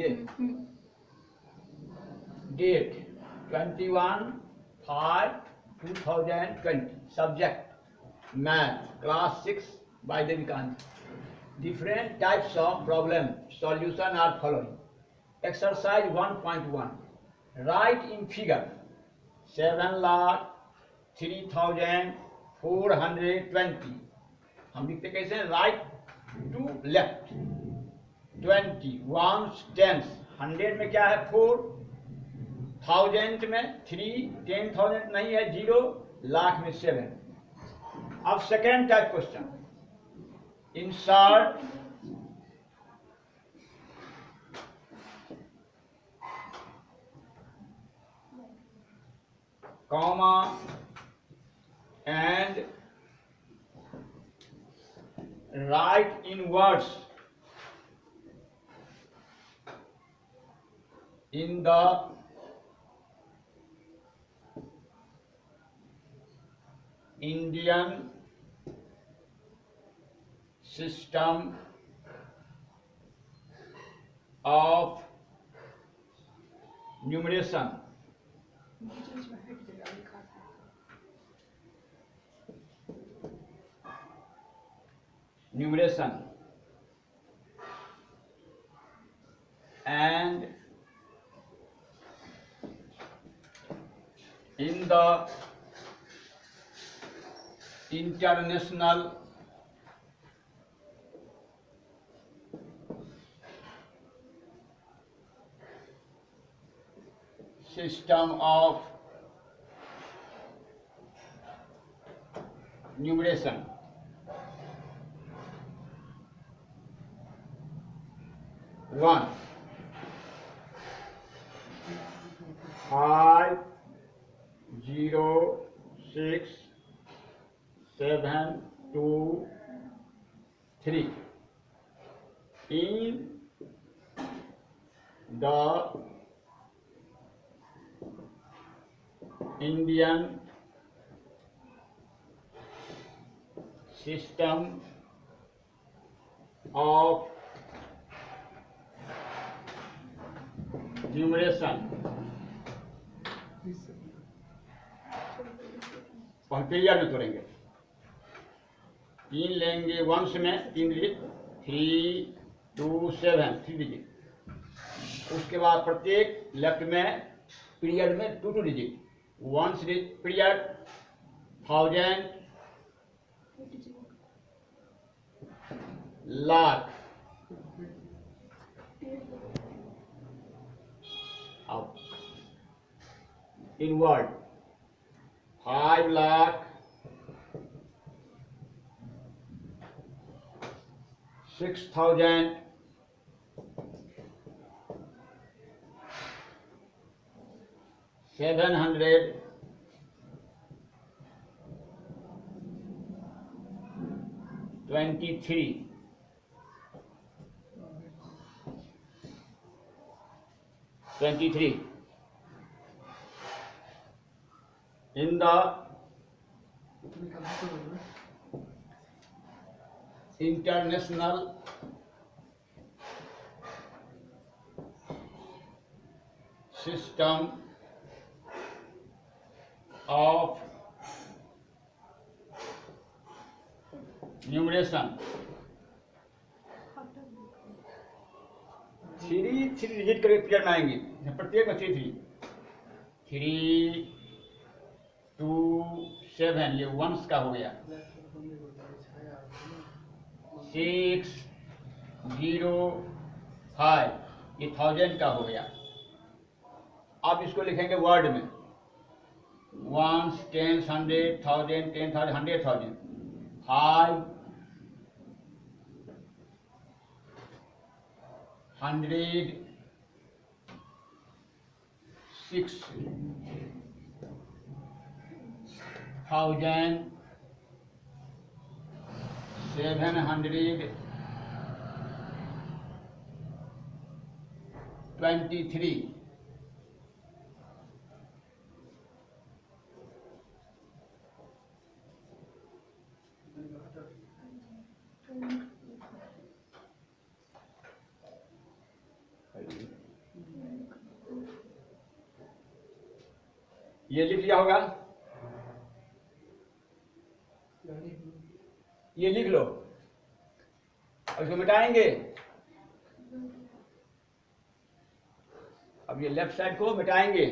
लीजिए। Date 21/5/2020, subject math, class 6 by Devikant. Different types of problem solution are following. Exercise 1.1. Write in figure 7,03,420. हम लिखते कैसे हैं? Right to left. 20 ones tens, 100 में क्या है 4, 1000 में 3, 10,000 नहीं है 0, लाख में 7। अब second type question, insert comma and write in words in the Indian system of numeration. Numeration and in the international system of numeration. One, 5, 0, 6, 7, 2, 3. In the Indian system of numeration. और period में तोड़ेंगे, 3 लेंगे, वंश में 3 digit, 3, 2, 7, 3 digit. उसके बाद प्रत्येक left में पीरियड में 2 डिजिट, वंश पीरियड 1000, लाख। अब इन word 5 lakh, 6,000, 700, 23, 23 in the international system of numeration. 3 digit करके पीरियड में आएंगे, प्रत्येक में 3, 2, 7, ये वंश का हो गया। 6, 0, 5, ये 1000 का हो गया। अब इसको लिखेंगे वर्ड में, वंस, 10, 100, 1000, 10,000, 100,000, 5, 100, 6,000, 700, 23. ये लिख लिया होगा, ये लिख लो। अब इसको मिटाएंगे। अब ये लेफ्ट साइड को मिटाएंगे।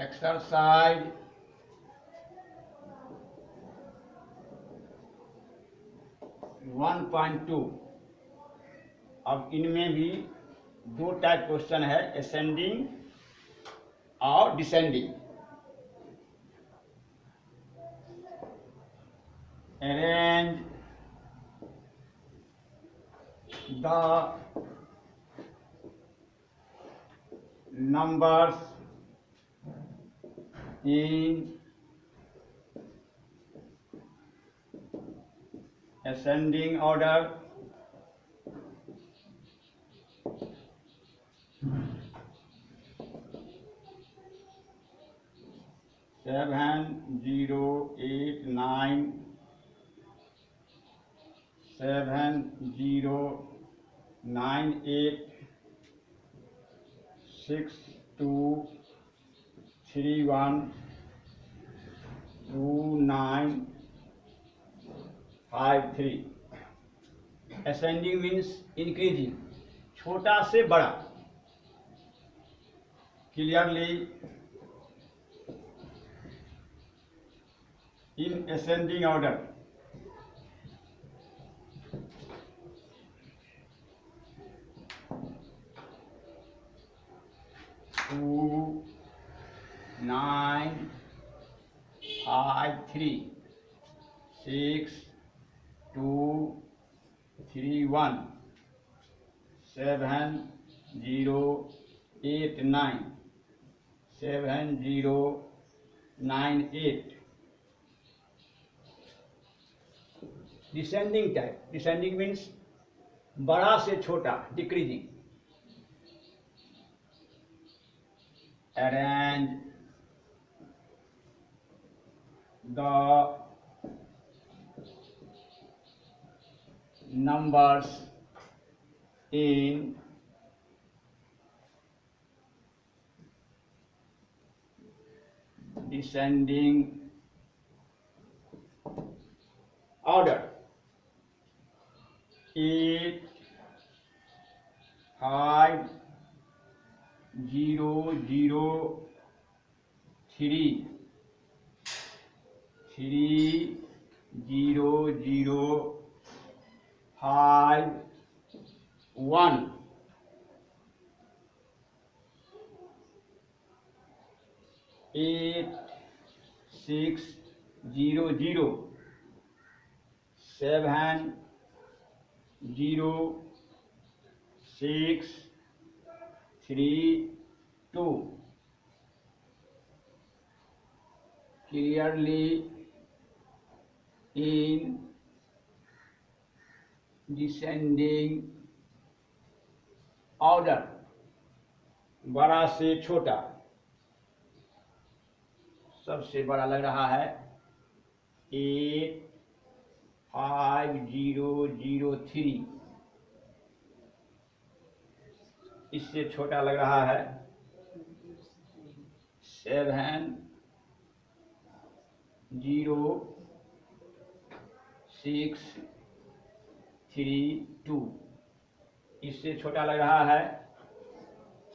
एक्सरसाइज 1.2। अब इनमें भी दो टाइप क्वेश्चन है, असेंडिंग और descending. Arrange the numbers in ascending order seven, 0, 8, 9, 7, 0, 9, 8, 6, 2, 3, 1, 2, 9, 5, 3। Ascending means increasing, छोटा से बड़ा। Clearly in ascending order. Two, 9, 5, 3, 6, 2, 3, 1, 7, 0, 8, 9, 7, 0, 9, 8। Descending type. Descending means बड़ा से छोटा, decreasing. Arrange the numbers in descending order. 8, 5, 0, 0, 3, 3, 0, 0, 5, 1, 8, 6, 0, 0, 7, 0, 6, 3, 2। Clearly in descending order, बड़ा से छोटा। सबसे बड़ा लग रहा है 85003, इससे छोटा लग रहा है 70632, इससे छोटा लग रहा है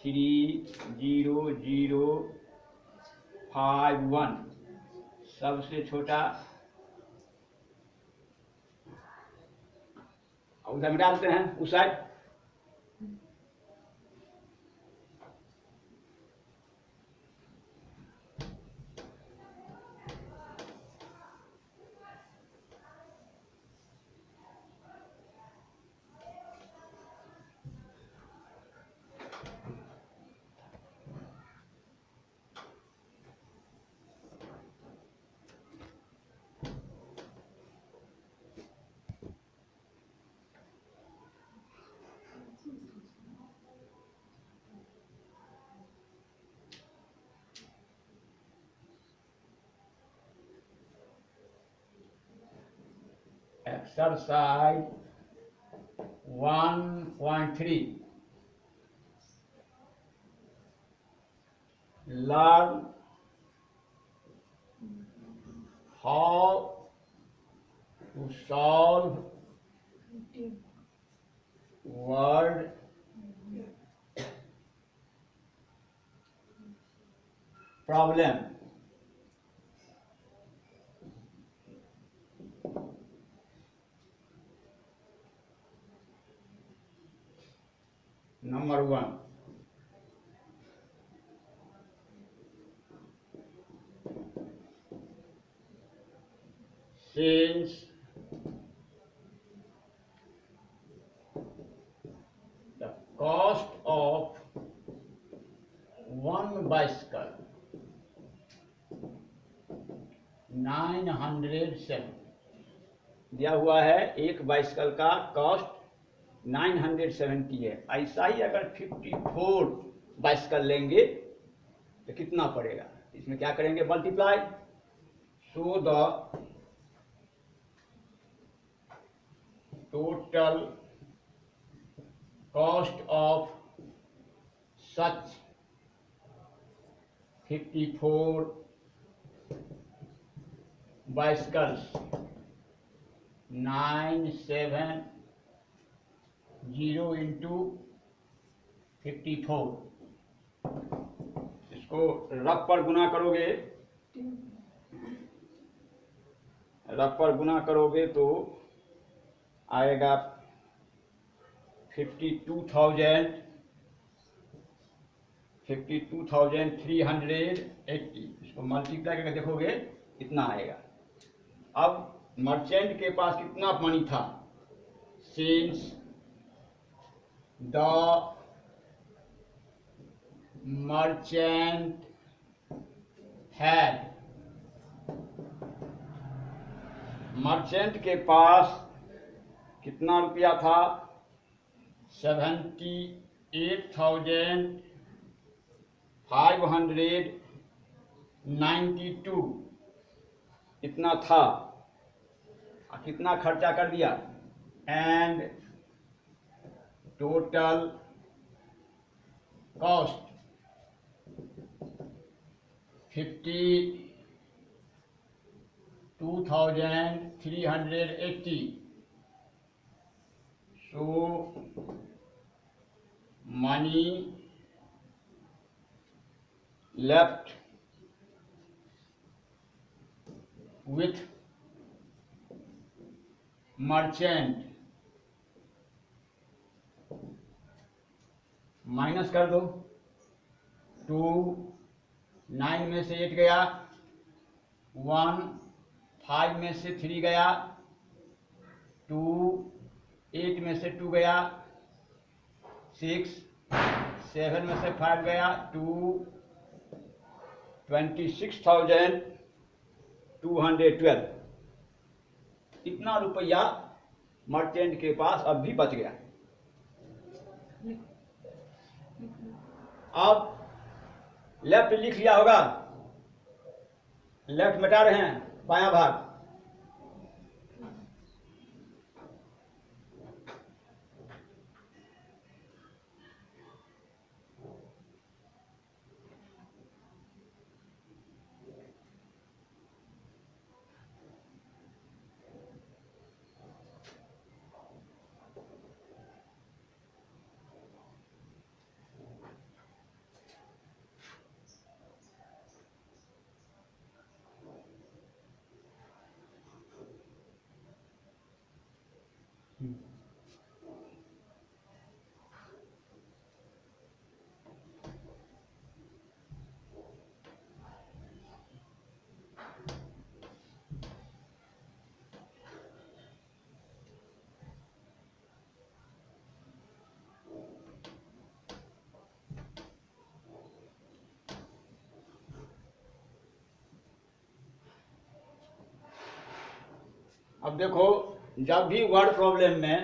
30051, सबसे छोटा उधर में डालते हैं उस side. Exercise 1.3, learn how to solve word problem. Number 1, since the cost of one bicycle 907, दिया हुआ है एक बाइसिकल का कॉस्ट 970 है। ऐसा ही अगर 54 बाइसिकल लेंगे तो कितना पड़ेगा, इसमें क्या करेंगे, multiply. So the total cost of such 54 bicycles 970 into 54, इसको रफ पर गुना करोगे, रफ पर गुना करोगे तो आएगा 52,380, इसको मल्टीप्लाई करके देखोगे इतना आएगा। अब मर्चेंट के पास कितना मनी था, since the merchant had, merchant के पास कितना रुपया था, 78,592 इतना था, और कितना खर्चा कर दिया, and total cost 52,380, so money left with merchant, minus कर दो, 2 9 में से 8 गया, 1 5 में से 3 गया, 2 8 में से 2 गया, 6 7 में से 5 गया, 26,212, इतना रुपया मर्चेंट के पास अब भी बच गया। अब लेफ्ट लिख लिया होगा, लेफ्ट मिटा रहे हैं बायां भाग, अब देखो, जब भी वर्ड प्रॉब्लम में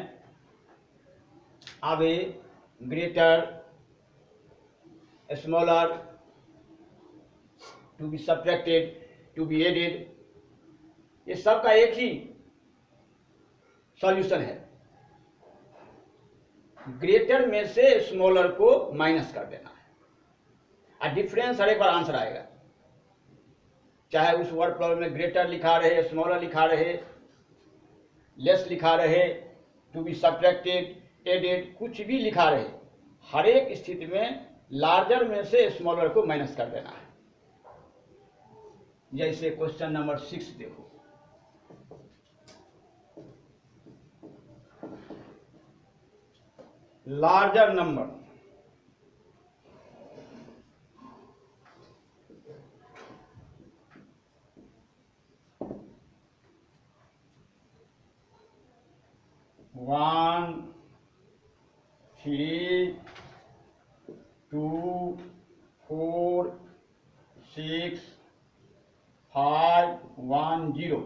आवे greater, smaller, to be subtracted, to be added, ये सब का एक ही सॉल्यूशन है, ग्रेटर में से स्मॉलर को माइनस कर देना है, और डिफरेंस हर एक बार आंसर आएगा, चाहे उस वर्ड प्रॉब्लम में ग्रेटर लिखा रहे, स्मॉलर लिखा रहे, लेस लिखा रहे, टू बी सब्ट्रैक्टेड, एडेड, कुछ भी लिखा रहे, हर एक स्थिति में लार्जर में से स्मॉलर को माइनस कर देना है। जैसे क्वेश्चन नंबर 6 देखो, larger number one 3 2 4 6 5 1 0,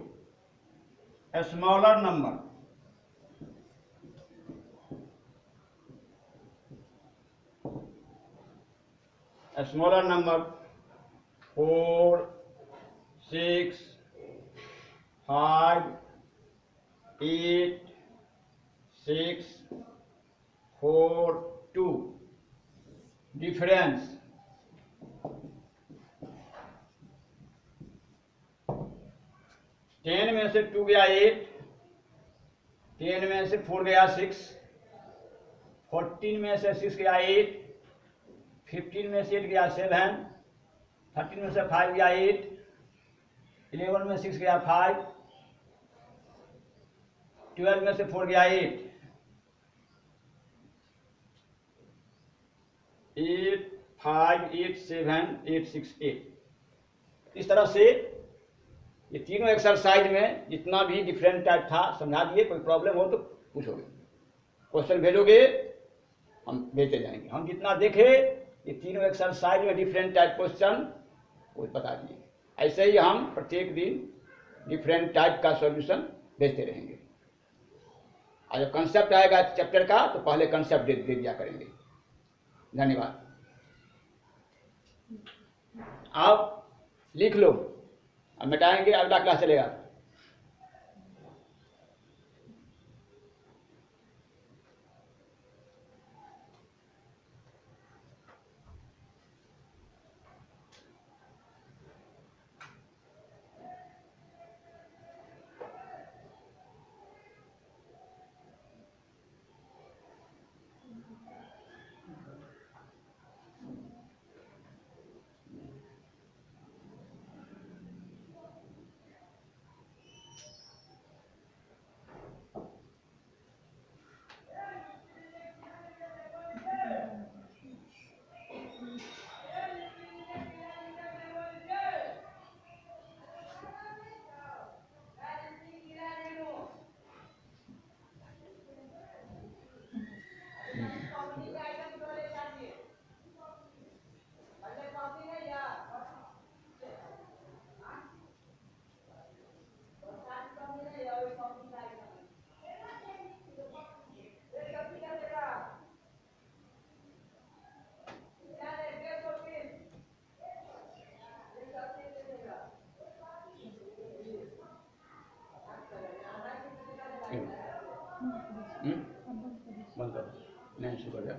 smaller number smaller number 4 6 5 8 6 4 2, difference 10 में से 2 गया 8, 10 में से 4 गया 6, 14 में से 6 गया 8, 15 में से 8 गया 7, 13 में से 5 गया 8, 11 में 6 गया 5, 12 में से 4 गया 8, 8 5 8 7 8 6 8। इस तरह से ये तीनों एक्सरसाइज में जितना भी डिफरेंट टाइप था समझा दिए। कोई प्रॉब्लम हो तो पूछोगे, क्वेश्चन भेजोगे, हम भेजते जाएंगे। हम जितना देखे ये तीनों एक्सरसाइज में डिफरेंट टाइप क्वेश्चन वो बता दिए। ऐसे ही हम प्रत्येक दिन डिफरेंट टाइप का सॉल्यूशन भेजते रहेंगे। और जब कंसेप्ट आएगा चैप्टर का तो पहले कंसेप्ट दे दिया करेंगे। धन्यवाद। आप लिख लो, अब मिटाएंगे, अगला क्लास चलेगा। बंद कर, नहीं शुक्र है।